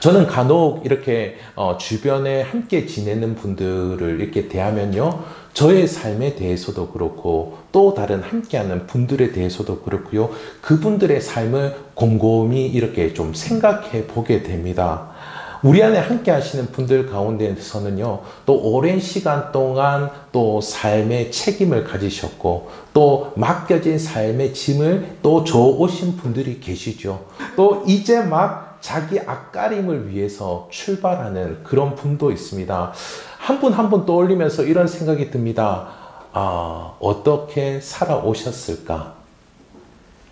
저는 간혹 이렇게 주변에 함께 지내는 분들을 이렇게 대하면요, 저의 삶에 대해서도 그렇고 또 다른 함께하는 분들에 대해서도 그렇고요, 그분들의 삶을 곰곰이 이렇게 좀 생각해 보게 됩니다. 우리 안에 함께 하시는 분들 가운데서는요, 또 오랜 시간 동안 또 삶의 책임을 가지셨고, 또 맡겨진 삶의 짐을 또 져오신 분들이 계시죠. 또 이제 막 자기 앞가림을 위해서 출발하는 그런 분도 있습니다. 한 분 한 분 떠올리면서 이런 생각이 듭니다. 어떻게 살아오셨을까?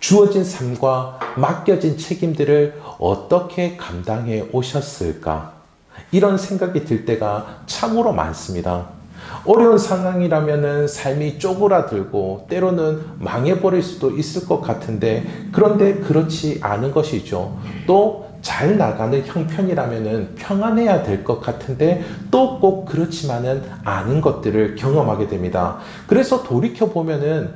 주어진 삶과 맡겨진 책임들을 어떻게 감당해 오셨을까? 이런 생각이 들 때가 참으로 많습니다. 어려운 상황이라면 삶이 쪼그라들고 때로는 망해버릴 수도 있을 것 같은데, 그런데 그렇지 않은 것이죠. 또 잘 나가는 형편이라면 평안해야 될 것 같은데 또 꼭 그렇지만은 않은 것들을 경험하게 됩니다. 그래서 돌이켜보면은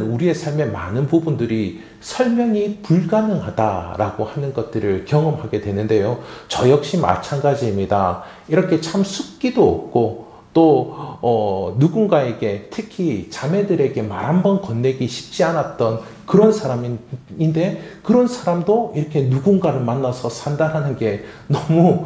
우리의 삶의 많은 부분들이 설명이 불가능하다라고 하는 것들을 경험하게 되는데요. 저 역시 마찬가지입니다. 이렇게 참 숫기도 없고 또 누군가에게, 특히 자매들에게 말 한 번 건네기 쉽지 않았던 그런 사람인데, 그런 사람도 이렇게 누군가를 만나서 산다는 게 너무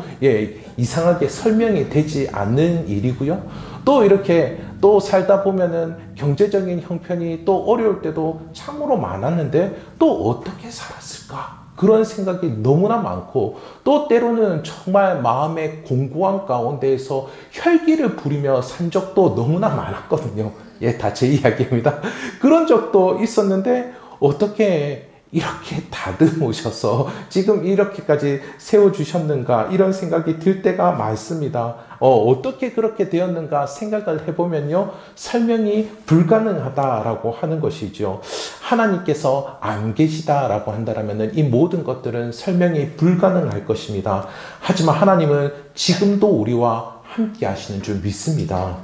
이상하게 설명이 되지 않는 일이고요. 또 이렇게 또 살다 보면은 경제적인 형편이 또 어려울 때도 참으로 많았는데 또 어떻게 살았을까? 그런 생각이 너무나 많고, 또 때로는 정말 마음의 공고한 가운데에서 혈기를 부리며 산 적도 너무나 많았거든요. 다 제 이야기입니다. 그런 적도 있었는데 어떻게 이렇게 다듬으셔서 지금 이렇게까지 세워주셨는가, 이런 생각이 들 때가 많습니다. 어떻게 그렇게 되었는가 생각을 해보면요, 설명이 불가능하다라고 하는 것이죠. 하나님께서 안 계시다라고 한다면 이 모든 것들은 설명이 불가능할 것입니다. 하지만 하나님은 지금도 우리와 함께 하시는 줄 믿습니다.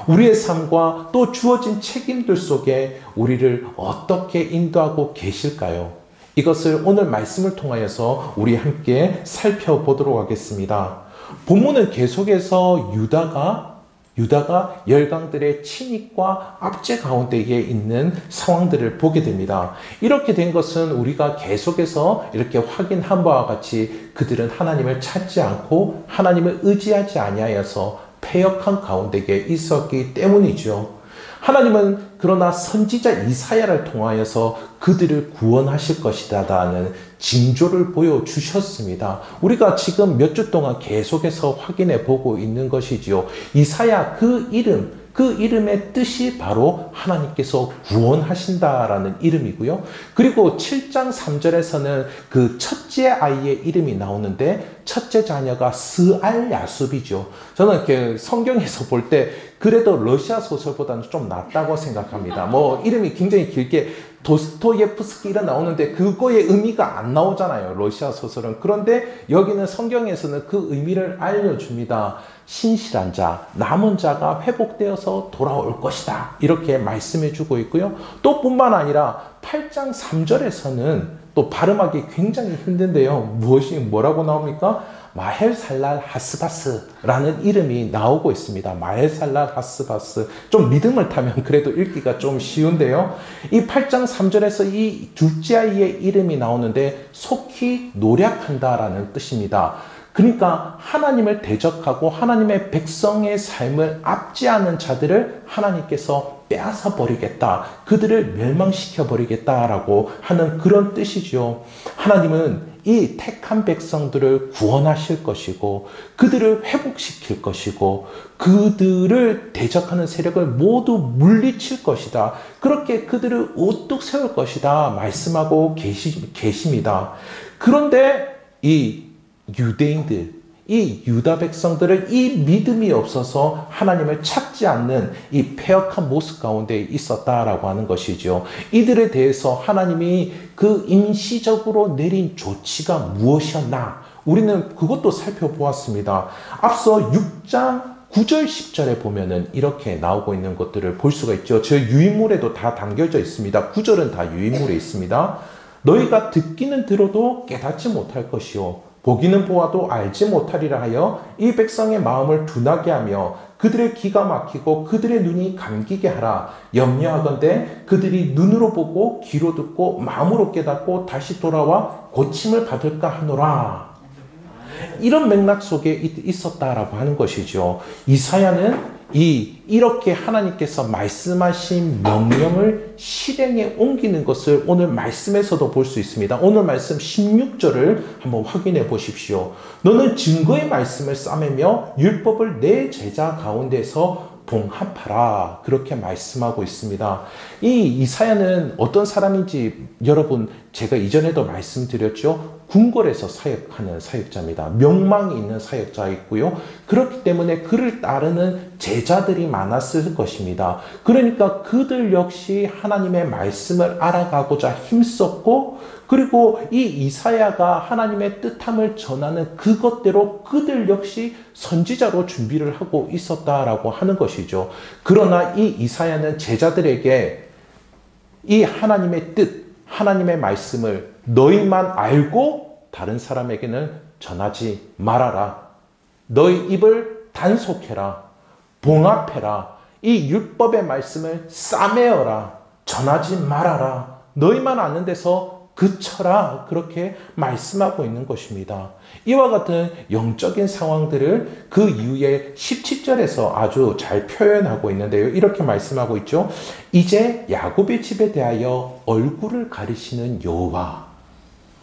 우리의 삶과 또 주어진 책임들 속에 우리를 어떻게 인도하고 계실까요? 이것을 오늘 말씀을 통하여서 우리 함께 살펴보도록 하겠습니다. 본문은 계속해서 유다가 열강들의 침입과 압제 가운데에 있는 상황들을 보게 됩니다. 이렇게 된 것은 우리가 계속해서 이렇게 확인한 바와 같이 그들은 하나님을 찾지 않고 하나님을 의지하지 아니하여서 패역한 가운데에 있었기 때문이죠. 하나님은 그러나 선지자 이사야를 통하여서 그들을 구원하실 것이다라는 징조를 보여주셨습니다. 우리가 지금 몇 주 동안 계속해서 확인해 보고 있는 것이지요. 이사야 그 이름의 뜻이 바로 하나님께서 구원하신다라는 이름이고요. 그리고 7장 3절에서는 그 첫째 아이의 이름이 나오는데, 첫째 자녀가 스알야숲이죠. 저는 이렇게 성경에서 볼 때 그래도 러시아 소설보다는 좀 낫다고 생각합니다. 이름이 굉장히 길게 도스토예프스키 이런 나오는데 그거의 의미가 안 나오잖아요, 러시아 소설은. 그런데 여기는 성경에서는 그 의미를 알려줍니다. 신실한 자, 남은 자가 회복되어서 돌아올 것이다, 이렇게 말씀해주고 있고요. 또 뿐만 아니라 8장 3절에서는 또 발음하기 굉장히 힘든데요, 뭐라고 나옵니까? 마헬살랄 하스바스라는 이름이 나오고 있습니다. 마헬살랄 하스바스. 좀 믿음을 타면 그래도 읽기가 좀 쉬운데요. 이 8장 3절에서 이 둘째 아이의 이름이 나오는데 속히 노력한다라는 뜻입니다. 그러니까 하나님을 대적하고 하나님의 백성의 삶을 압제하는 자들을 하나님께서 빼앗아 버리겠다, 그들을 멸망시켜 버리겠다라고 하는 그런 뜻이죠. 하나님은 이 택한 백성들을 구원하실 것이고 그들을 회복시킬 것이고 그들을 대적하는 세력을 모두 물리칠 것이다, 그렇게 그들을 우뚝 세울 것이다 말씀하고 계십니다. 그런데 이 유대인들, 이 유다 백성들은 이 믿음이 없어서 하나님을 찾지 않는 이 패역한 모습 가운데 있었다라고 하는 것이죠. 이들에 대해서 하나님이 그 임시적으로 내린 조치가 무엇이었나, 우리는 그것도 살펴보았습니다. 앞서 6장 9절 10절에 보면은 이렇게 나오고 있는 것들을 볼 수가 있죠. 저 유인물에도 다 담겨져 있습니다. 9절은 다 유인물에 있습니다. 너희가 듣기는 들어도 깨닫지 못할 것이요, 보기는 보아도 알지 못하리라 하여 이 백성의 마음을 둔하게 하며 그들의 귀가 막히고 그들의 눈이 감기게 하라. 염려하건대 그들이 눈으로 보고 귀로 듣고 마음으로 깨닫고 다시 돌아와 고침을 받을까 하노라. 이런 맥락 속에 있었다라고 하는 것이죠. 이사야는 이렇게 하나님께서 말씀하신 명령을 실행에 옮기는 것을 오늘 말씀에서도 볼 수 있습니다. 오늘 말씀 16절을 한번 확인해 보십시오. 너는 증거의 말씀을 싸매며 율법을 내 제자 가운데서 봉합하라. 그렇게 말씀하고 있습니다. 이 이사야는 어떤 사람인지 여러분 제가 이전에도 말씀드렸죠. 궁궐에서 사역하는 사역자입니다. 명망이 있는 사역자이고요. 그렇기 때문에 그를 따르는 제자들이 많았을 것입니다. 그러니까 그들 역시 하나님의 말씀을 알아가고자 힘썼고, 그리고 이 이사야가 하나님의 뜻함을 전하는 그것대로 그들 역시 선지자로 준비를 하고 있었다라고 하는 것이죠. 그러나 이 이사야는 제자들에게 이 하나님의 뜻, 하나님의 말씀을 너희만 알고 다른 사람에게는 전하지 말아라. 너희 입을 단속해라. 봉합해라. 이 율법의 말씀을 싸매어라. 전하지 말아라. 너희만 아는 데서 그쳐라. 그렇게 말씀하고 있는 것입니다. 이와 같은 영적인 상황들을 그 이후에 17절에서 아주 잘 표현하고 있는데요. 이렇게 말씀하고 있죠. 이제 야곱의 집에 대하여 얼굴을 가리시는 여호와.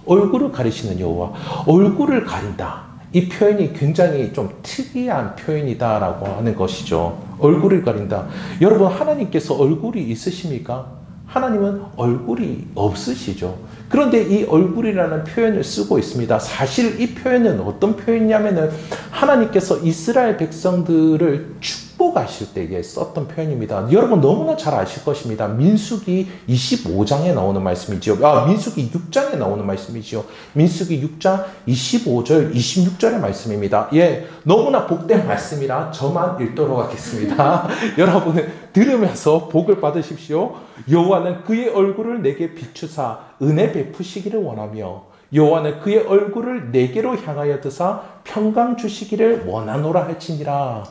얼굴을 가리시는 여호와. 얼굴을 가린다. 이 표현이 굉장히 좀 특이한 표현이다라고 하는 것이죠. 얼굴을 가린다. 여러분, 하나님께서 얼굴이 있으십니까? 하나님은 얼굴이 없으시죠. 그런데 이 얼굴이라는 표현을 쓰고 있습니다. 사실 이 표현은 어떤 표현이냐면은 하나님께서 이스라엘 백성들을 축복하실 때에 썼던 표현입니다. 여러분 너무나 잘 아실 것입니다. 민수기 25장에 나오는 말씀이죠. 민수기 6장에 나오는 말씀이죠. 민수기 6장 25절, 26절의 말씀입니다. 예, 너무나 복된 말씀이라 저만 읽도록 하겠습니다. 여러분은 들으면서 복을 받으십시오. 여호와는 그의 얼굴을 내게 비추사 은혜 베푸시기를 원하며 여호와는 그의 얼굴을 내게로 향하여 드사 평강 주시기를 원하노라 할지니라.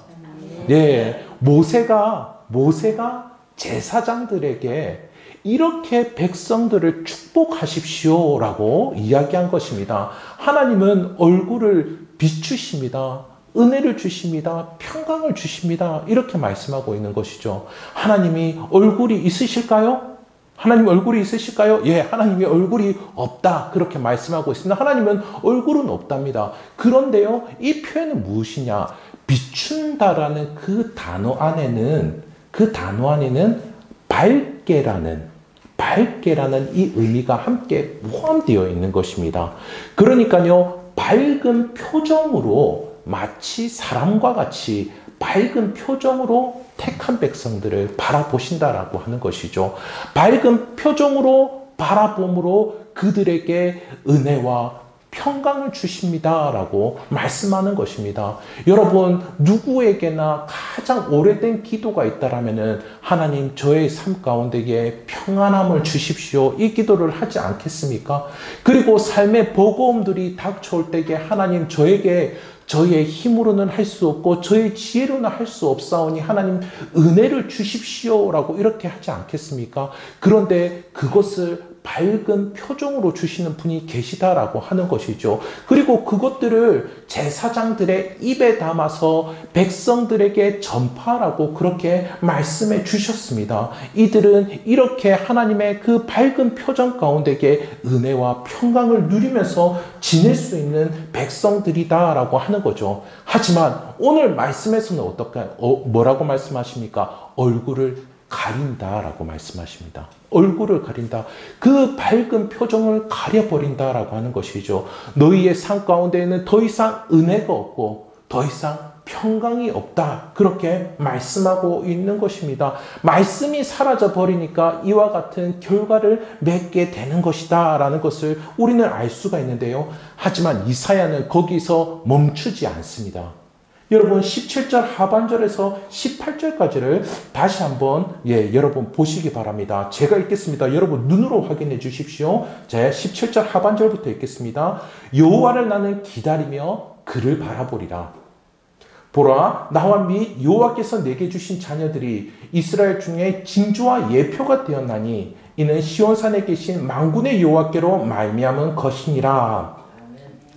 네, 모세가 제사장들에게 이렇게 백성들을 축복하십시오라고 이야기한 것입니다. 하나님은 얼굴을 비추십니다. 은혜를 주십니다. 평강을 주십니다. 이렇게 말씀하고 있는 것이죠. 하나님이 얼굴이 있으실까요? 하나님 얼굴이 있으실까요? 예, 하나님이 얼굴이 없다. 그렇게 말씀하고 있습니다. 하나님은 얼굴은 없답니다. 그런데요, 이 표현은 무엇이냐? 비춘다라는 그 단어 안에는 밝게라는 이 의미가 함께 포함되어 있는 것입니다. 그러니까요, 밝은 표정으로 마치 사람과 같이 밝은 표정으로 택한 백성들을 바라보신다라고 하는 것이죠. 밝은 표정으로 바라봄으로 그들에게 은혜와 평강을 주십니다라고 말씀하는 것입니다. 여러분, 누구에게나 가장 오래된 기도가 있다라면은 하나님 저의 삶 가운데에 평안함을 주십시오. 이 기도를 하지 않겠습니까? 그리고 삶의 버거움들이 닥쳐올 때에 하나님 저에게 저의 힘으로는 할 수 없고 저의 지혜로는 할 수 없사오니 하나님 은혜를 주십시오라고 이렇게 하지 않겠습니까? 그런데 그것을 밝은 표정으로 주시는 분이 계시다라고 하는 것이죠. 그리고 그것들을 제사장들의 입에 담아서 백성들에게 전파하라고 그렇게 말씀해 주셨습니다. 이들은 이렇게 하나님의 그 밝은 표정 가운데에 은혜와 평강을 누리면서 지낼 수 있는 백성들이다라고 하는 거죠. 하지만 오늘 말씀에서는 어떨까요? 뭐라고 말씀하십니까? 얼굴을 가린다라고 말씀하십니다. 얼굴을 가린다. 그 밝은 표정을 가려버린다라고 하는 것이죠. 너희의 삶 가운데에는 더 이상 은혜가 없고 더 이상 평강이 없다. 그렇게 말씀하고 있는 것입니다. 말씀이 사라져 버리니까 이와 같은 결과를 맺게 되는 것이다 라는 것을 우리는 알 수가 있는데요. 하지만 이사야는 거기서 멈추지 않습니다. 여러분 17절 하반절에서 18절까지를 다시 한번 여러분 보시기 바랍니다. 제가 읽겠습니다. 여러분 눈으로 확인해 주십시오. 제 17절 하반절부터 읽겠습니다. 여호와를 나는 기다리며 그를 바라보리라. 보라, 나와 및 여호와께서 내게 주신 자녀들이 이스라엘 중에 징조와 예표가 되었나니 이는 시온산에 계신 만군의 여호와께로 말미암은 것이니라.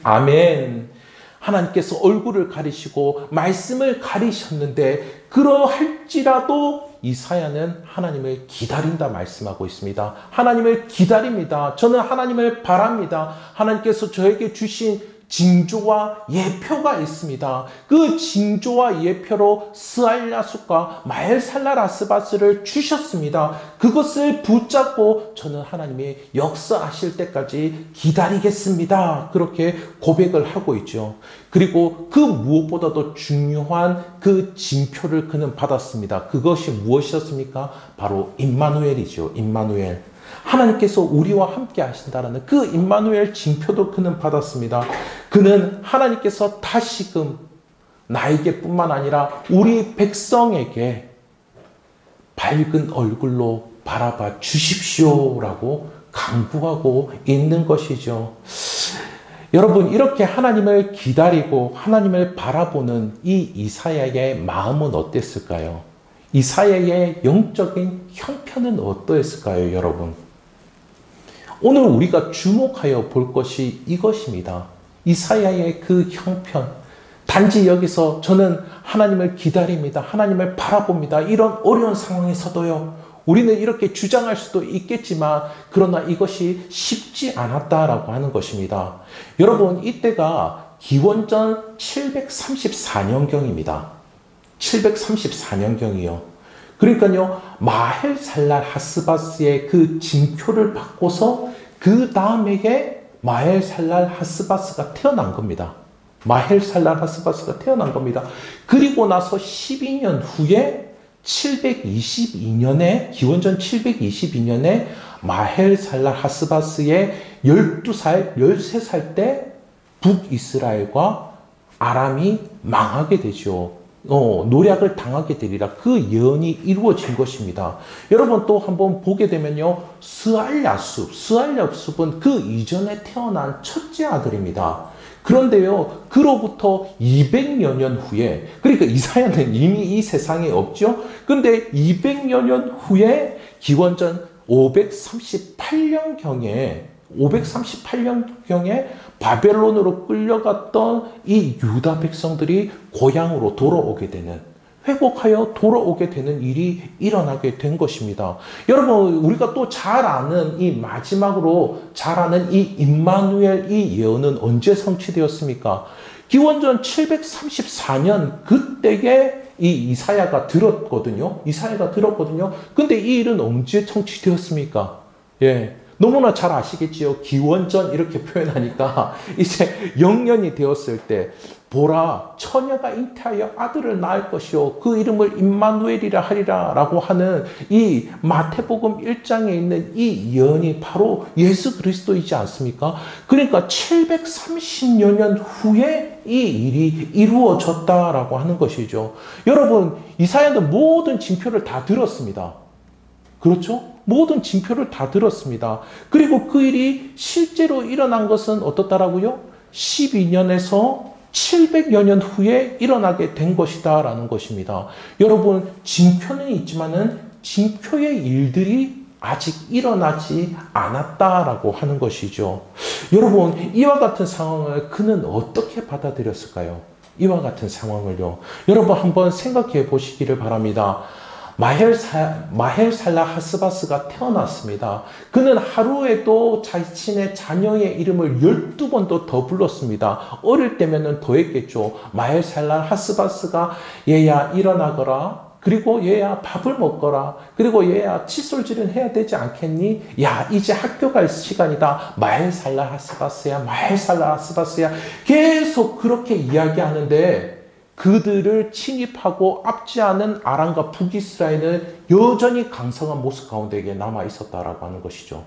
아멘. 하나님께서 얼굴을 가리시고 말씀을 가리셨는데 그러할지라도 이사야는 하나님을 기다린다 말씀하고 있습니다. 하나님을 기다립니다. 저는 하나님을 바랍니다. 하나님께서 저에게 주신 징조와 예표가 있습니다. 그 징조와 예표로 스알야숫과 마엘살라라스바스를 주셨습니다. 그것을 붙잡고 저는 하나님이 역사하실 때까지 기다리겠습니다. 그렇게 고백을 하고 있죠. 그리고 그 무엇보다도 중요한 그 징표를 그는 받았습니다. 그것이 무엇이었습니까? 바로 임마누엘이죠. 임마누엘. 하나님께서 우리와 함께 하신다라는 그 임마누엘 징표도 그는 받았습니다. 그는 하나님께서 다시금 나에게뿐만 아니라 우리 백성에게 밝은 얼굴로 바라봐 주십시오라고 강구하고 있는 것이죠. 여러분, 이렇게 하나님을 기다리고 하나님을 바라보는 이 이사야의 마음은 어땠을까요? 이사야의 영적인 형편은 어떠했을까요, 여러분? 오늘 우리가 주목하여 볼 것이 이것입니다. 이사야의 그 형편. 단지 여기서 저는 하나님을 기다립니다. 하나님을 바라봅니다. 이런 어려운 상황에서도요. 우리는 이렇게 주장할 수도 있겠지만 그러나 이것이 쉽지 않았다라고 하는 것입니다. 여러분, 이때가 기원전 734년경입니다. 734년경이요. 그러니까요, 마헬살랄 하스바스의 그 징표를 받고서 그 다음에 마헬살랄 하스바스가 태어난 겁니다. 마헬살랄 하스바스가 태어난 겁니다. 그리고 나서 12년 후에 722년에, 기원전 722년에 마헬살랄 하스바스의 12살, 13살 때 북이스라엘과 아람이 망하게 되죠. 노략을 당하게 되리라. 그 예언이 이루어진 것입니다. 여러분 또 한번 보게 되면요. 스알야숲은 그 이전에 태어난 첫째 아들입니다. 그런데요, 그로부터 200여 년 후에, 그러니까 이사야는 이미 이 세상에 없죠? 근데 200여 년 후에 기원전 538년경에 바벨론으로 끌려갔던 이 유다 백성들이 고향으로 돌아오게 되는, 회복하여 돌아오게 되는 일이 일어나게 된 것입니다. 여러분, 우리가 또 잘 아는 이 마지막으로 잘 아는 이 임마누엘 이 예언은 언제 성취되었습니까? 기원전 734년 그때에 이 이사야가 들었거든요. 근데 이 일은 언제 성취되었습니까? 너무나 잘 아시겠지요. 기원전 이렇게 표현하니까 이제 영년이 되었을 때 보라, 처녀가 잉태하여 아들을 낳을 것이요 그 이름을 임마누엘이라 하리라 라고 하는 이 마태복음 1장에 있는 이 예언이 바로 예수 그리스도이지 않습니까? 그러니까 730여 년 후에 이 일이 이루어졌다라고 하는 것이죠. 여러분, 이사야는 모든 징표를 다 들었습니다. 그렇죠? 모든 징표를 다 들었습니다. 그리고 그 일이 실제로 일어난 것은 어떻다라고요? 12년에서 700여 년 후에 일어나게 된 것이다 라는 것입니다. 여러분, 징표는 있지만은 징표의 일들이 아직 일어나지 않았다라고 하는 것이죠. 여러분, 이와 같은 상황을 그는 어떻게 받아들였을까요? 이와 같은 상황을요. 여러분 한번 생각해 보시기를 바랍니다. 마헬살라 하스바스가 태어났습니다. 그는 하루에도 자신의 자녀의 이름을 12번도 더 불렀습니다. 어릴 때면은 더 했겠죠. 마헬살라 하스바스가 얘야 일어나거라. 그리고 얘야 밥을 먹거라. 그리고 얘야 칫솔질은 해야 되지 않겠니? 야, 이제 학교 갈 시간이다. 마헬살라 하스바스야. 계속 그렇게 이야기하는데 그들을 침입하고 압제하는 아람과 북이스라엘은 여전히 강성한 모습 가운데 남아 있었다라고 하는 것이죠.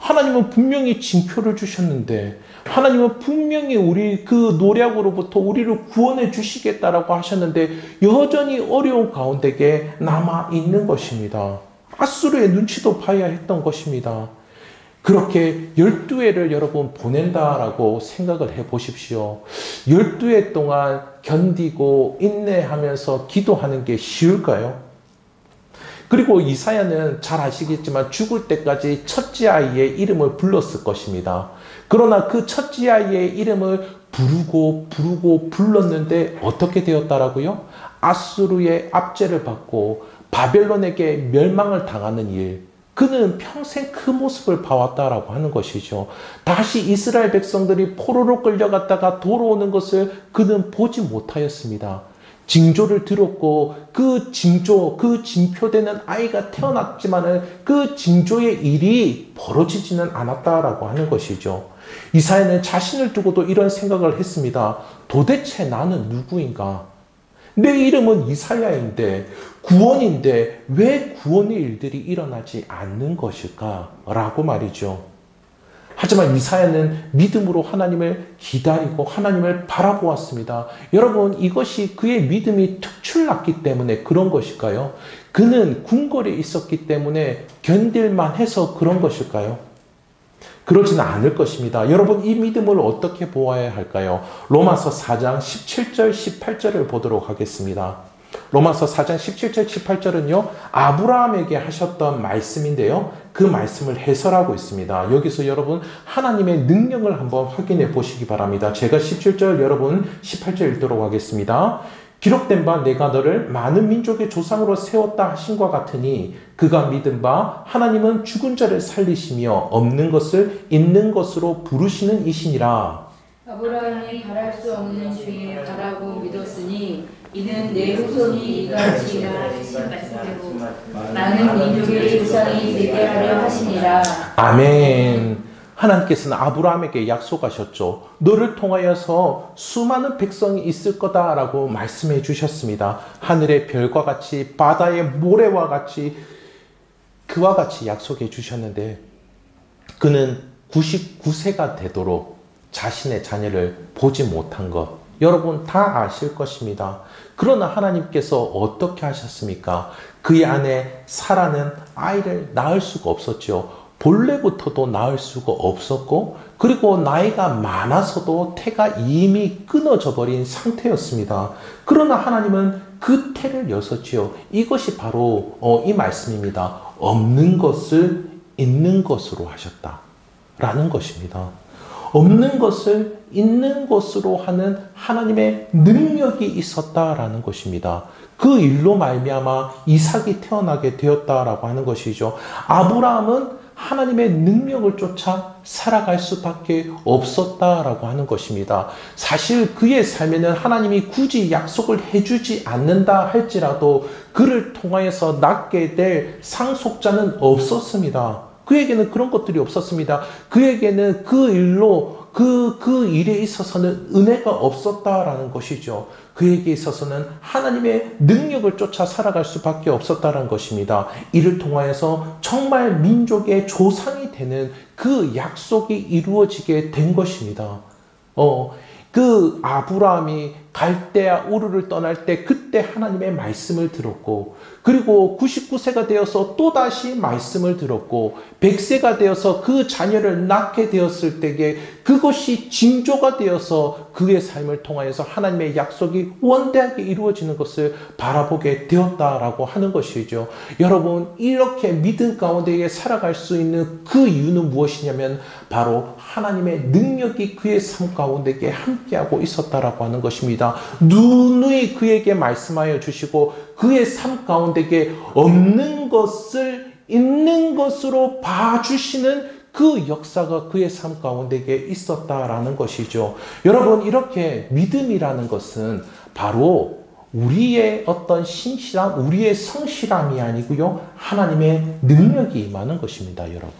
하나님은 분명히 징표를 주셨는데, 하나님은 분명히 우리 그 노략으로부터 우리를 구원해 주시겠다라고 하셨는데 여전히 어려운 가운데에 남아 있는 것입니다. 아수르의 눈치도 봐야 했던 것입니다. 그렇게 12회를 여러분 보낸다라고 생각을 해 보십시오. 12회 동안 견디고 인내하면서 기도하는 게 쉬울까요? 그리고 이사야는 잘 아시겠지만 죽을 때까지 첫째 아이의 이름을 불렀을 것입니다. 그러나 그 첫째 아이의 이름을 부르고 불렀는데 어떻게 되었다라고요? 아수르의 압제를 받고 바벨론에게 멸망을 당하는 일, 그는 평생 그 모습을 봐왔다라고 하는 것이죠. 다시 이스라엘 백성들이 포로로 끌려갔다가 돌아오는 것을 그는 보지 못하였습니다. 징조를 들었고 그 징조, 그 징표되는 아이가 태어났지만은 그 징조의 일이 벌어지지는 않았다라고 하는 것이죠. 이사야는 자신을 두고도 이런 생각을 했습니다. 도대체 나는 누구인가? 내 이름은 이사야인데, 구원인데 왜 구원의 일들이 일어나지 않는 것일까? 라고 말이죠. 하지만 이사야는 믿음으로 하나님을 기다리고 하나님을 바라보았습니다. 여러분, 이것이 그의 믿음이 특출났기 때문에 그런 것일까요? 그는 궁궐에 있었기 때문에 견딜만 해서 그런 것일까요? 그러지는 않을 것입니다. 여러분, 이 믿음을 어떻게 보아야 할까요? 로마서 4장 17절, 18절을 보도록 하겠습니다. 로마서 4장 17절, 18절은요, 아브라함에게 하셨던 말씀인데요. 그 말씀을 해설하고 있습니다. 여기서 여러분, 하나님의 능력을 한번 확인해 보시기 바랍니다. 제가 17절, 여러분 18절 읽도록 하겠습니다. 기록된 바 내가 너를 많은 민족의 조상으로 세웠다 하신과 같으니 그가 믿은 바 하나님은 죽은 자를 살리시며 없는 것을 있는 것으로 부르시는 이시니라. 아브라함이 바랄 수 없는 주에 바라고 믿었으니 이는 내 후손이 이같이라 하신 말씀대로 많은 민족의 조상이 되게 하려 하시니라. 아멘. 하나님께서는 아브라함에게 약속하셨죠. 너를 통하여서 수많은 백성이 있을 거다라고 말씀해 주셨습니다. 하늘의 별과 같이 바다의 모래와 같이 그와 같이 약속해 주셨는데 그는 99세가 되도록 자신의 자녀를 보지 못한 것 여러분 다 아실 것입니다. 그러나 하나님께서 어떻게 하셨습니까? 그의 아내 사라는 아이를 낳을 수가 없었죠. 본래부터도 낳을 수가 없었고 그리고 나이가 많아서도 태가 이미 끊어져 버린 상태였습니다. 그러나 하나님은 그 태를 여셨지요. 이것이 바로 이 말씀입니다. 없는 것을 있는 것으로 하셨다라는 것입니다. 없는 것을 있는 것으로 하는 하나님의 능력이 있었다라는 것입니다. 그 일로 말미암아 이삭이 태어나게 되었다라고 하는 것이죠. 아브라함은 하나님의 능력을 쫓아 살아갈 수밖에 없었다라고 하는 것입니다. 사실 그의 삶에는 하나님이 굳이 약속을 해주지 않는다 할지라도 그를 통하여서 낳게 될 상속자는 없었습니다. 그에게는 그런 것들이 없었습니다. 그에게는 그 일로 그 일에 있어서는 은혜가 없었다라는 것이죠. 그에게 있어서는 하나님의 능력을 쫓아 살아갈 수밖에 없었다는 것입니다. 이를 통하여서 정말 민족의 조상이 되는 그 약속이 이루어지게 된 것입니다. 그 아브라함이 갈대아 우르를 떠날 때 그때 하나님의 말씀을 들었고 그리고 99세가 되어서 또다시 말씀을 들었고 100세가 되어서 그 자녀를 낳게 되었을 때에 그것이 징조가 되어서 그의 삶을 통하여서 하나님의 약속이 원대하게 이루어지는 것을 바라보게 되었다라고 하는 것이죠. 여러분 이렇게 믿음 가운데에 살아갈 수 있는 그 이유는 무엇이냐면 바로 하나님의 능력이 그의 삶 가운데에 함께하고 있었다라고 하는 것입니다. 누누이 그에게 말씀하여 주시고 그의 삶 가운데에 없는 것을 있는 것으로 봐주시는 그 역사가 그의 삶 가운데에 있었다라는 것이죠. 여러분 이렇게 믿음이라는 것은 바로 우리의 어떤 신실함, 우리의 성실함이 아니고요. 하나님의 능력이 임하는 것입니다. 여러분.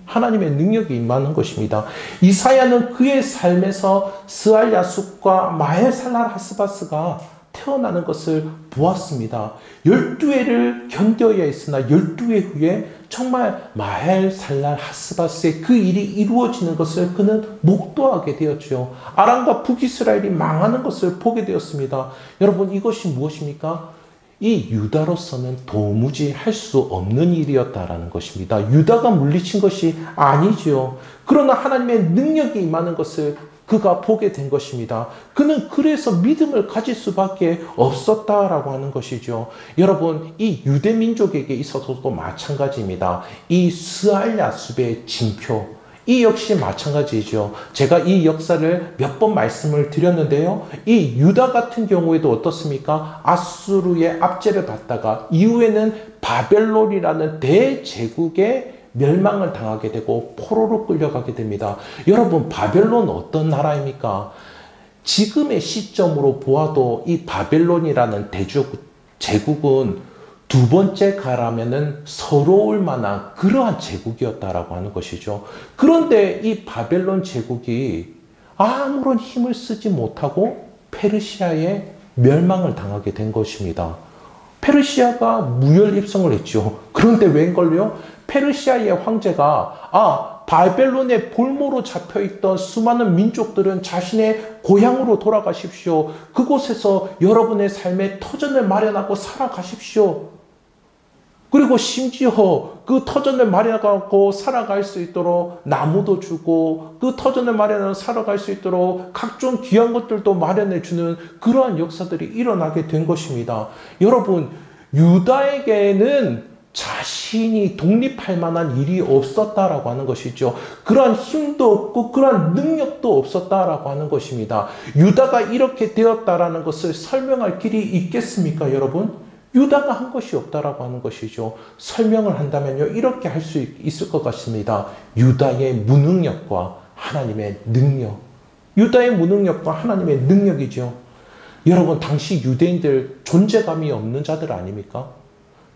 하나님의 능력이 임하는 것입니다. 이사야는 그의 삶에서 스알야숲과 마헬살랄 하스바스가 태어나는 것을 보았습니다. 12해를 견뎌야 했으나 12해 후에 정말 마헬살랄 하스바스의 그 일이 이루어지는 것을 그는 목도하게 되었죠. 아람과 북이스라엘이 망하는 것을 보게 되었습니다. 여러분, 이것이 무엇입니까? 이 유다로서는 도무지 할 수 없는 일이었다라는 것입니다. 유다가 물리친 것이 아니지요. 그러나 하나님의 능력이 임하는 것을 그가 보게 된 것입니다. 그는 그래서 믿음을 가질 수밖에 없었다라고 하는 것이죠. 여러분, 이 유대 민족에게 있어서도 마찬가지입니다. 이 스알야숲의 징표, 이 역시 마찬가지죠. 제가 이 역사를 몇 번 말씀을 드렸는데요. 이 유다 같은 경우에도 어떻습니까? 아수르의 압제를 받다가 이후에는 바벨론이라는 대제국의 멸망을 당하게 되고 포로로 끌려가게 됩니다. 여러분, 바벨론은 어떤 나라입니까? 지금의 시점으로 보아도 이 바벨론이라는 제국은 두 번째 가라면은 서러울 만한 그러한 제국이었다라고 하는 것이죠. 그런데 이 바벨론 제국이 아무런 힘을 쓰지 못하고 페르시아에 멸망을 당하게 된 것입니다. 페르시아가 무혈입성을 했죠. 그런데 웬걸요? 페르시아의 황제가 바벨론의 볼모로 잡혀있던 수많은 민족들은 자신의 고향으로 돌아가십시오. 그곳에서 여러분의 삶의 터전을 마련하고 살아가십시오. 그리고 심지어 그 터전을 마련하고 살아갈 수 있도록 나무도 주고 그 터전을 마련하고 살아갈 수 있도록 각종 귀한 것들도 마련해주는 그러한 역사들이 일어나게 된 것입니다. 여러분, 유다에게는 자신이 독립할 만한 일이 없었다라고 하는 것이죠. 그러한 힘도 없고 그러한 능력도 없었다라고 하는 것입니다. 유다가 이렇게 되었다라는 것을 설명할 길이 있겠습니까, 여러분? 유다가 한 것이 없다라고 하는 것이죠. 설명을 한다면요, 이렇게 할 수 있을 것 같습니다. 유다의 무능력과 하나님의 능력. 유다의 무능력과 하나님의 능력이죠. 여러분, 당시 유대인들 존재감이 없는 자들 아닙니까?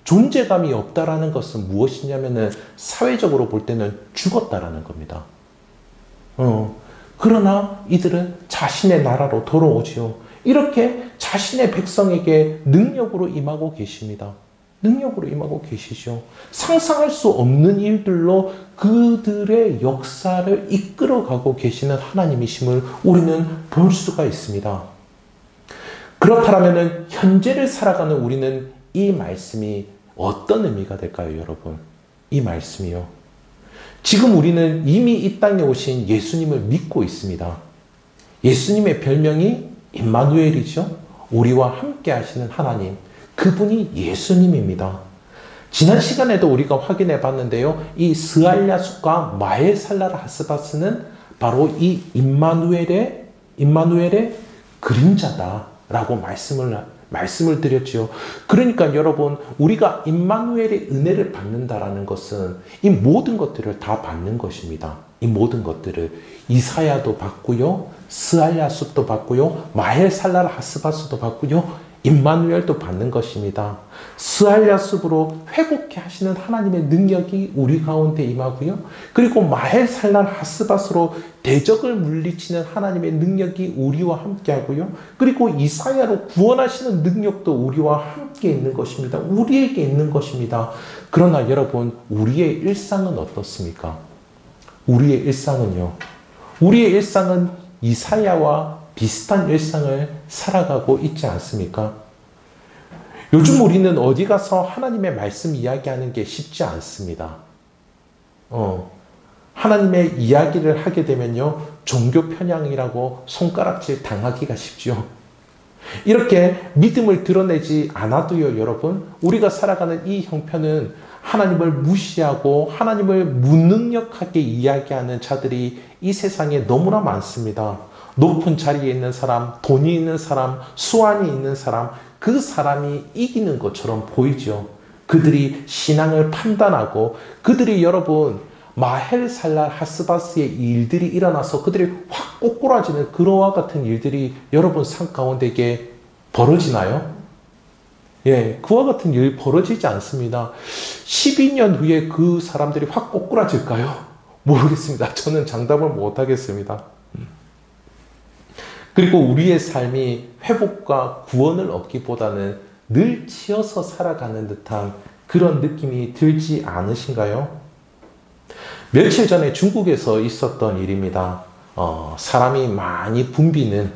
존재감이 없다라는 것은 무엇이냐면은 사회적으로 볼 때는 죽었다라는 겁니다. 그러나 이들은 자신의 나라로 돌아오지요. 이렇게 자신의 백성에게 능력으로 임하고 계십니다. 능력으로 임하고 계시죠. 상상할 수 없는 일들로 그들의 역사를 이끌어가고 계시는 하나님이심을 우리는 볼 수가 있습니다. 그렇다면 현재를 살아가는 우리는 이 말씀이 어떤 의미가 될까요, 여러분? 이 말씀이요. 지금 우리는 이미 이 땅에 오신 예수님을 믿고 있습니다. 예수님의 별명이 임마누엘이죠. 우리와 함께 하시는 하나님. 그분이 예수님입니다. 지난 시간에도 우리가 확인해 봤는데요. 이 스알야숲과 마헬살랄 하스바스는 바로 이 임마누엘의 그림자다라고 말씀을 드렸죠. 그러니까 여러분, 우리가 임마누엘의 은혜를 받는다라는 것은 이 모든 것들을 다 받는 것입니다. 이 모든 것들을 이사야도 받고요, 스알야숲도 받고요, 마헬살랄 하스바스도 받고요, 임마누엘도 받는 것입니다. 스알야숲으로 회복케 하시는 하나님의 능력이 우리 가운데 임하고요. 그리고 마헬살랄 하스바스로 대적을 물리치는 하나님의 능력이 우리와 함께 하고요. 그리고 이사야로 구원하시는 능력도 우리와 함께 있는 것입니다. 우리에게 있는 것입니다. 그러나 여러분, 우리의 일상은 어떻습니까? 우리의 일상은요. 우리의 일상은 이사야와 비슷한 일상을 살아가고 있지 않습니까? 요즘 우리는 어디 가서 하나님의 말씀 이야기하는 게 쉽지 않습니다. 하나님의 이야기를 하게 되면요, 종교 편향이라고 손가락질 당하기가 쉽죠. 이렇게 믿음을 드러내지 않아도요, 여러분, 우리가 살아가는 이 형편은 하나님을 무시하고 하나님을 무능력하게 이야기하는 자들이 이 세상에 너무나 많습니다. 높은 자리에 있는 사람, 돈이 있는 사람, 수완이 있는 사람, 그 사람이 이기는 것처럼 보이죠. 그들이 신앙을 판단하고 그들이 여러분 마헬살랄 하스바스의 일들이 일어나서 그들이 확 꼬꾸라지는 그와 같은 일들이 여러분 삶 가운데 이게 벌어지나요? 예, 그와 같은 일 벌어지지 않습니다. 12년 후에 그 사람들이 확 꼬꾸라질까요? 모르겠습니다. 저는 장담을 못 하겠습니다. 그리고 우리의 삶이 회복과 구원을 얻기보다는 늘 치여서 살아가는 듯한 그런 느낌이 들지 않으신가요? 며칠 전에 중국에서 있었던 일입니다. 사람이 많이 붐비는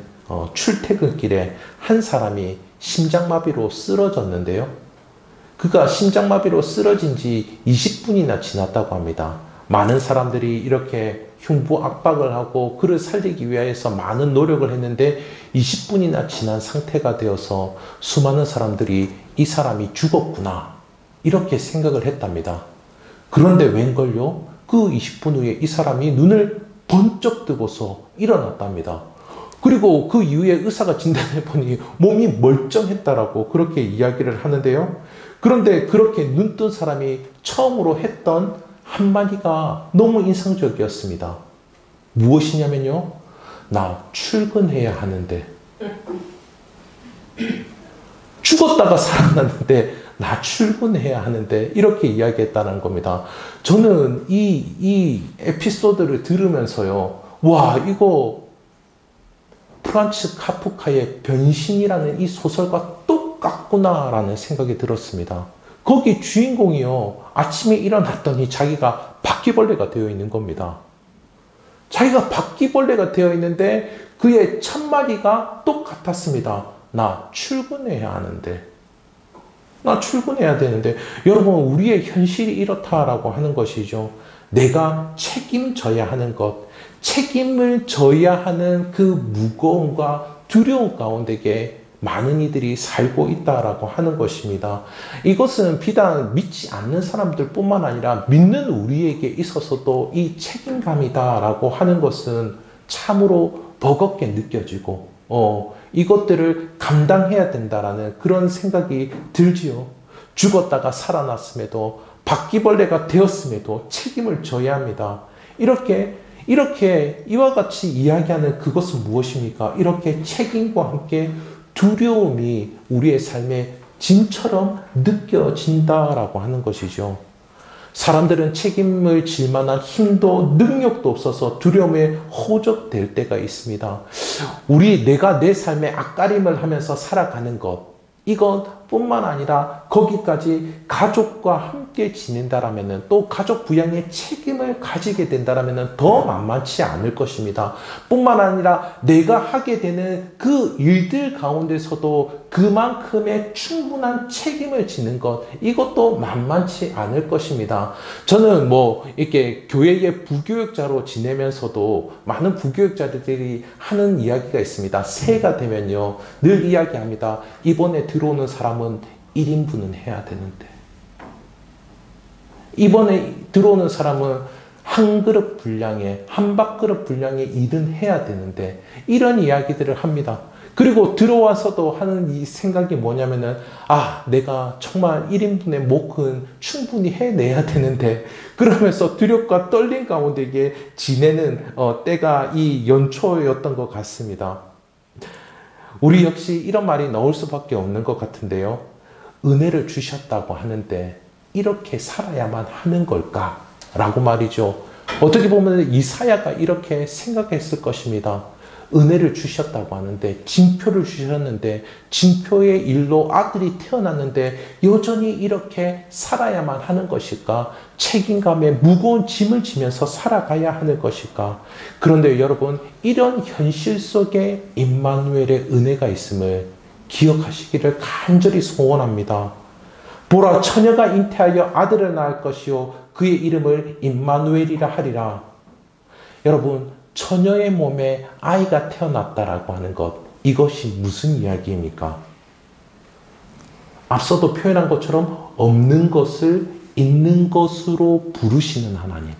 출퇴근길에 한 사람이 심장마비로 쓰러졌는데요. 그가 심장마비로 쓰러진 지 20분이나 지났다고 합니다. 많은 사람들이 이렇게 흉부 압박을 하고 그를 살리기 위해서 많은 노력을 했는데 20분이나 지난 상태가 되어서 수많은 사람들이 이 사람이 죽었구나 이렇게 생각을 했답니다. 그런데 웬걸요? 그 20분 후에 이 사람이 눈을 번쩍 뜨고서 일어났답니다. 그리고 그 이후에 의사가 진단해보니 몸이 멀쩡했다라고 그렇게 이야기를 하는데요. 그런데 그렇게 눈 뜬 사람이 처음으로 했던 한마디가 너무 인상적이었습니다. 무엇이냐면요. 나 출근해야 하는데. 죽었다가 살아났는데 나 출근해야 하는데 이렇게 이야기했다는 겁니다. 저는 이 에피소드를 들으면서요. 와, 이거 프란츠 카프카의 변신이라는 이 소설과 똑같구나라는 생각이 들었습니다. 거기 주인공이요. 아침에 일어났더니 자기가 바퀴벌레가 되어 있는 겁니다. 자기가 바퀴벌레가 되어 있는데 그의 첫마디가 똑같았습니다. 나 출근해야 하는데. 나 출근해야 되는데. 여러분, 우리의 현실이 이렇다라고 하는 것이죠. 내가 책임져야 하는 것, 책임을 져야 하는 그 무거움과 두려움 가운데에 많은 이들이 살고 있다라고 하는 것입니다. 이것은 비단 믿지 않는 사람들뿐만 아니라 믿는 우리에게 있어서도 이 책임감이다라고 하는 것은 참으로 버겁게 느껴지고 이것들을 감당해야 된다라는 그런 생각이 들지요. 죽었다가 살아났음에도 바퀴벌레가 되었음에도 책임을 져야 합니다. 이렇게 이와 같이 이야기하는 그것은 무엇입니까? 이렇게 책임과 함께 두려움이 우리의 삶에 짐처럼 느껴진다라고 하는 것이죠. 사람들은 책임을 질 만한 힘도 능력도 없어서 두려움에 호적될 때가 있습니다. 내가 내 삶에 앞가림을 하면서 살아가는 것, 이것뿐만 아니라 거기까지 가족과 함께 지낸다라면 또 가족 부양의 책임을 가지게 된다라면 더 만만치 않을 것입니다. 뿐만 아니라 내가 하게 되는 그 일들 가운데서도 그만큼의 충분한 책임을 지는 것, 이것도 만만치 않을 것입니다. 저는 이렇게 교회의 부교육자로 지내면서도 많은 부교육자들이 하는 이야기가 있습니다. 새해가 되면요, 늘 이야기합니다. 이번에 들어오는 사람은 1인분은 해야 되는데, 이번에 들어오는 사람은 한 그릇 분량의, 한 밥그릇 분량의 일은 해야 되는데, 이런 이야기들을 합니다. 그리고 들어와서도 하는 이 생각이 뭐냐면은, 내가 정말 1인분의 목은 충분히 해내야 되는데, 그러면서 두렵과 떨림 가운데 이게 지내는 때가 이 연초였던 것 같습니다. 우리 역시 이런 말이 나올 수밖에 없는 것 같은데요. 은혜를 주셨다고 하는데 이렇게 살아야만 하는 걸까? 라고 말이죠. 어떻게 보면 이사야가 이렇게 생각했을 것입니다. 은혜를 주셨다고 하는데, 징표를 주셨는데, 징표의 일로 아들이 태어났는데 여전히 이렇게 살아야만 하는 것일까? 책임감에 무거운 짐을 지면서 살아가야 하는 것일까? 그런데 여러분, 이런 현실 속에 임마누엘의 은혜가 있음을 기억하시기를 간절히 소원합니다. 보라, 처녀가 잉태하여 아들을 낳을 것이요 그의 이름을 임마누엘이라 하리라. 여러분, 처녀의 몸에 아이가 태어났다라고 하는 것, 이것이 무슨 이야기입니까? 앞서도 표현한 것처럼 없는 것을 있는 것으로 부르시는 하나님,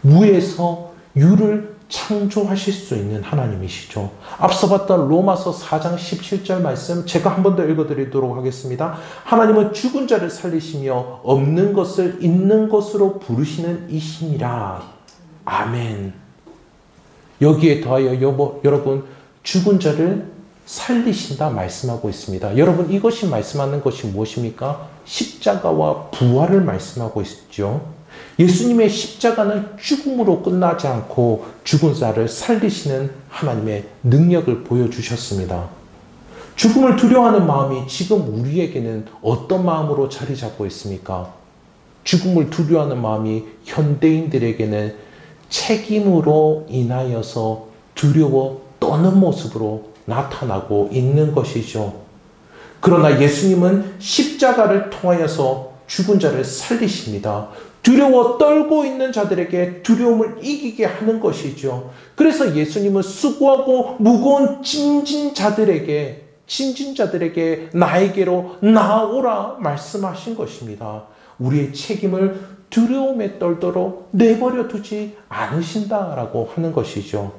무에서 유를 창조하실 수 있는 하나님이시죠. 앞서 봤던 로마서 4장 17절 말씀 제가 한 번 더 읽어드리도록 하겠습니다. 하나님은 죽은 자를 살리시며 없는 것을 있는 것으로 부르시는 이시니라. 아멘. 여기에 더하여 여러분, 죽은 자를 살리신다 말씀하고 있습니다. 여러분, 이것이 말씀하는 것이 무엇입니까? 십자가와 부활을 말씀하고 있죠. 예수님의 십자가는 죽음으로 끝나지 않고 죽은 자를 살리시는 하나님의 능력을 보여주셨습니다. 죽음을 두려워하는 마음이 지금 우리에게는 어떤 마음으로 자리 잡고 있습니까? 죽음을 두려워하는 마음이 현대인들에게는 책임으로 인하여서 두려워 떠는 모습으로 나타나고 있는 것이죠. 그러나 예수님은 십자가를 통하여서 죽은 자를 살리십니다. 두려워 떨고 있는 자들에게 두려움을 이기게 하는 것이죠. 그래서 예수님은 수고하고 무거운 짐진 자들에게 나에게로 나오라 말씀하신 것입니다. 우리의 책임을 두려움에 떨도록 내버려 두지 않으신다라고 하는 것이죠.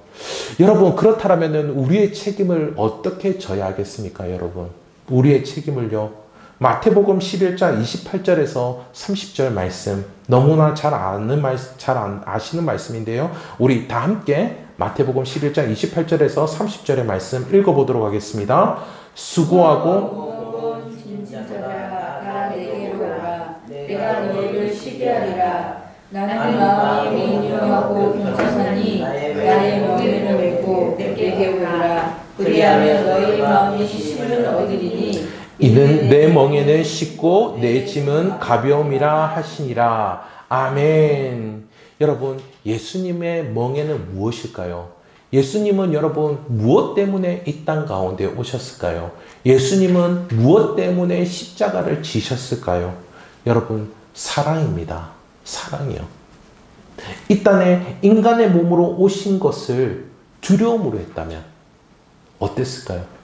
여러분, 그렇다면 우리의 책임을 어떻게 져야 하겠습니까, 여러분? 우리의 책임을요. 마태복음 11장 28절에서 30절 말씀, 너무나 잘 아시는 말씀인데요. 우리 다 함께 마태복음 11장 28절에서 30절의 말씀 읽어보도록 하겠습니다. 수고하고 짐진자들아 다 내게로 오라. 내가 너희를 쉬게 하리라. 나는 마음이 온유하고 겸손하니 나의 멍에를 메고 내게 오라. 그리하면 너희 마음이 쉼을 얻으리니 이는 내 멍에는 쉽고 내 짐은 가벼움이라 하시니라. 아멘. 여러분, 예수님의 멍에는 무엇일까요? 예수님은 여러분 무엇 때문에 이 땅 가운데 오셨을까요? 예수님은 무엇 때문에 십자가를 지셨을까요? 여러분, 사랑입니다. 사랑이요. 이 땅에 인간의 몸으로 오신 것을 두려움으로 했다면 어땠을까요?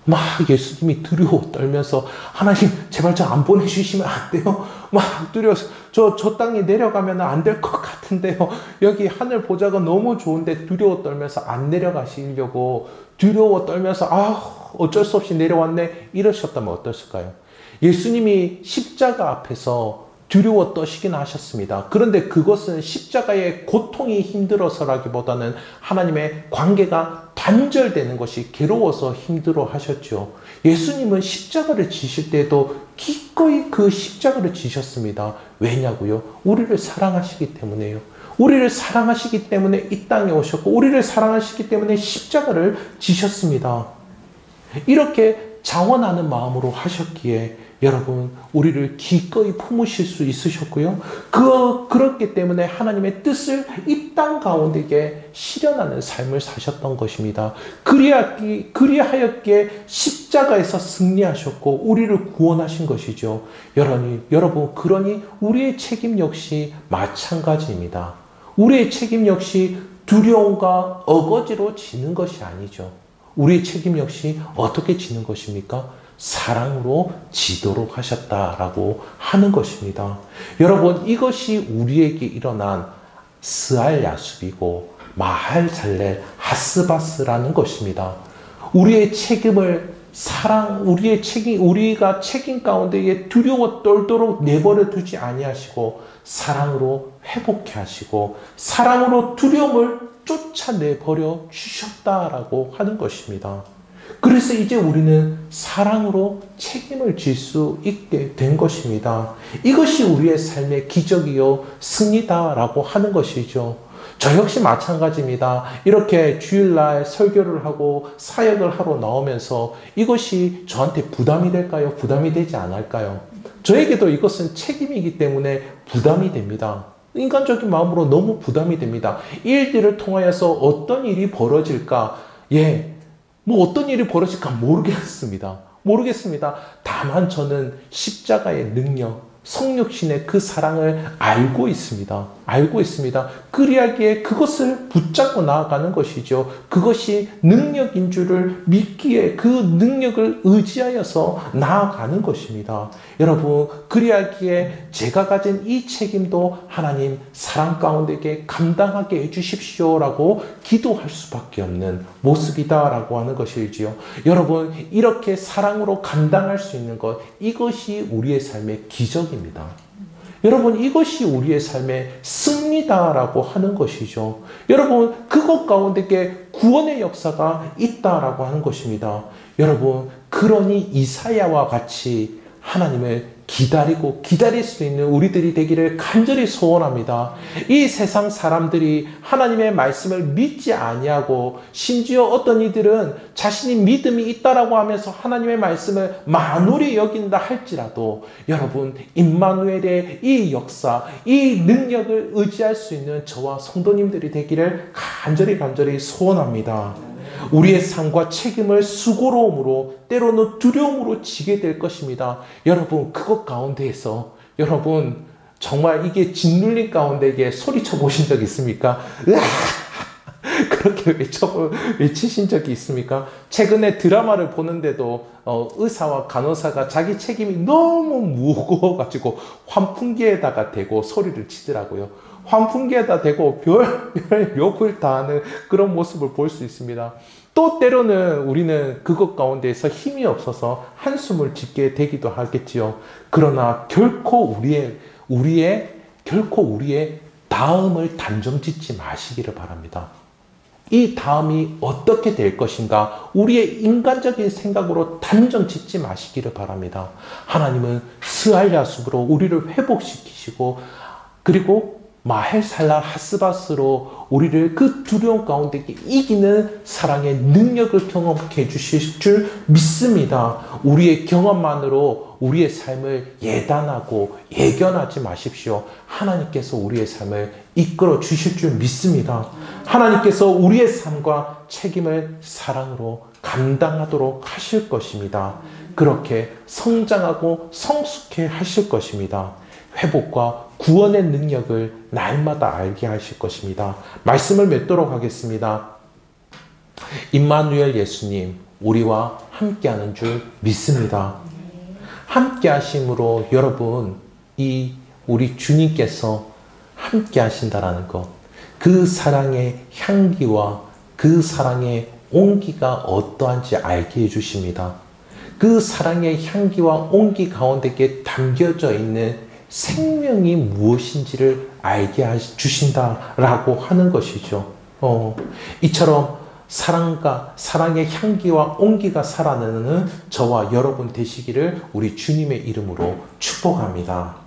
막 예수님이 두려워 떨면서 하나님 제발 저 안 보내주시면 안 돼요? 막 두려워서 저 땅에 내려가면 안 될 것 같은데요. 여기 하늘 보자가 너무 좋은데 두려워 떨면서 안 내려가시려고 두려워 떨면서 어쩔 수 없이 내려왔네 이러셨다면 어떠실까요? 예수님이 십자가 앞에서 두려워 떠시긴 하셨습니다. 그런데 그것은 십자가의 고통이 힘들어서라기보다는 하나님의 관계가 단절되는 것이 괴로워서 힘들어 하셨죠. 예수님은 십자가를 지실 때에도 기꺼이 그 십자가를 지셨습니다. 왜냐고요? 우리를 사랑하시기 때문에요. 우리를 사랑하시기 때문에 이 땅에 오셨고 우리를 사랑하시기 때문에 십자가를 지셨습니다. 이렇게 자원하는 마음으로 하셨기에 여러분, 우리를 기꺼이 품으실 수 있으셨고요. 그렇기 때문에 하나님의 뜻을 이 땅 가운데에 실현하는 삶을 사셨던 것입니다. 그리하였기에 십자가에서 승리하셨고 우리를 구원하신 것이죠. 여러분, 그러니 우리의 책임 역시 마찬가지입니다. 우리의 책임 역시 두려움과 어거지로 지는 것이 아니죠. 우리의 책임 역시 어떻게 지는 것입니까? 사랑으로 지도록 하셨다라고 하는 것입니다. 여러분, 이것이 우리에게 일어난 스알 야숲이고 마할 잘렐 하스바스라는 것입니다. 우리의 책임을 우리가 책임 가운데에 두려워 떨도록 내버려 두지 아니하시고 사랑으로 회복해 하시고 사랑으로 두려움을 쫓아내버려 주셨다라고 하는 것입니다. 그래서 이제 우리는 사랑으로 책임을 질 수 있게 된 것입니다. 이것이 우리의 삶의 기적이요 승리다라고 하는 것이죠. 저 역시 마찬가지입니다. 이렇게 주일날 설교를 하고 사역을 하러 나오면서 이것이 저한테 부담이 될까요? 부담이 되지 않을까요? 저에게도 이것은 책임이기 때문에 부담이 됩니다. 인간적인 마음으로 너무 부담이 됩니다. 이 일들을 통하여서 어떤 일이 벌어질까? 어떤 일이 벌어질까 모르겠습니다. 다만 저는 십자가의 능력, 성육신의 그 사랑을 알고 있습니다. 그리하기에 그것을 붙잡고 나아가는 것이죠. 그것이 능력인 줄을 믿기에 그 능력을 의지하여서 나아가는 것입니다. 여러분, 그리하기에 제가 가진 이 책임도 하나님 사랑 가운데게 감당하게 해주십시오라고 기도할 수밖에 없는 모습이다라고 하는 것이지요. 여러분, 이렇게 사랑으로 감당할 수 있는 것, 이것이 우리의 삶의 기적입니다. 여러분, 이것이 우리의 삶의 승리다라고 하는 것이죠. 여러분, 그것 가운데 구원의 역사가 있다라고 하는 것입니다. 여러분, 그러니 이사야와 같이 하나님을 기다리고 기다릴 수 있는 우리들이 되기를 간절히 소원합니다. 이 세상 사람들이 하나님의 말씀을 믿지 아니하고 심지어 어떤 이들은 자신이 믿음이 있다라고 하면서 하나님의 말씀을 만홀히 여긴다 할지라도 여러분 임마누엘의 이 역사, 이 능력을 의지할 수 있는 저와 성도님들이 되기를 간절히 소원합니다. 우리의 삶과 책임을 수고로움으로 때로는 두려움으로 지게 될 것입니다. 여러분 그것 가운데에서 여러분 정말 이게 짓눌린 가운데 이게 소리쳐 보신 적 있습니까? 으아! 그렇게 외치신 적이 있습니까? 최근에 드라마를 보는데도 의사와 간호사가 자기 책임이 너무 무거워가지고 환풍기에다가 대고 소리를 치더라고요. 환풍기에다 대고 별 욕을 다 하는 그런 모습을 볼 수 있습니다. 또 때로는 우리는 그것 가운데에서 힘이 없어서 한숨을 짓게 되기도 하겠지요. 그러나 결코 우리의 다음을 단정 짓지 마시기를 바랍니다. 이 다음이 어떻게 될 것인가 우리의 인간적인 생각으로 단정 짓지 마시기를 바랍니다. 하나님은 스알야숲으로 우리를 회복시키시고 그리고 마헬살랄 하스바스로 우리를 그 두려움 가운데 이기는 사랑의 능력을 경험케 해주실 줄 믿습니다. 우리의 경험만으로 우리의 삶을 예단하고 예견하지 마십시오. 하나님께서 우리의 삶을 이끌어 주실 줄 믿습니다. 하나님께서 우리의 삶과 책임을 사랑으로 감당하도록 하실 것입니다. 그렇게 성장하고 성숙해 하실 것입니다. 회복과 구원의 능력을 날마다 알게 하실 것입니다. 말씀을 맺도록 하겠습니다. 임마누엘 예수님, 우리와 함께하는 줄 믿습니다. 함께 하심으로 여러분, 우리 주님께서 함께 하신다라는 것, 그 사랑의 향기와 그 사랑의 온기가 어떠한지 알게 해주십니다. 그 사랑의 향기와 온기 가운데 담겨져 있는 생명이 무엇인지를 알게 주신다라고 하는 것이죠. 이처럼 사랑의 향기와 온기가 살아나는 저와 여러분 되시기를 우리 주님의 이름으로 축복합니다.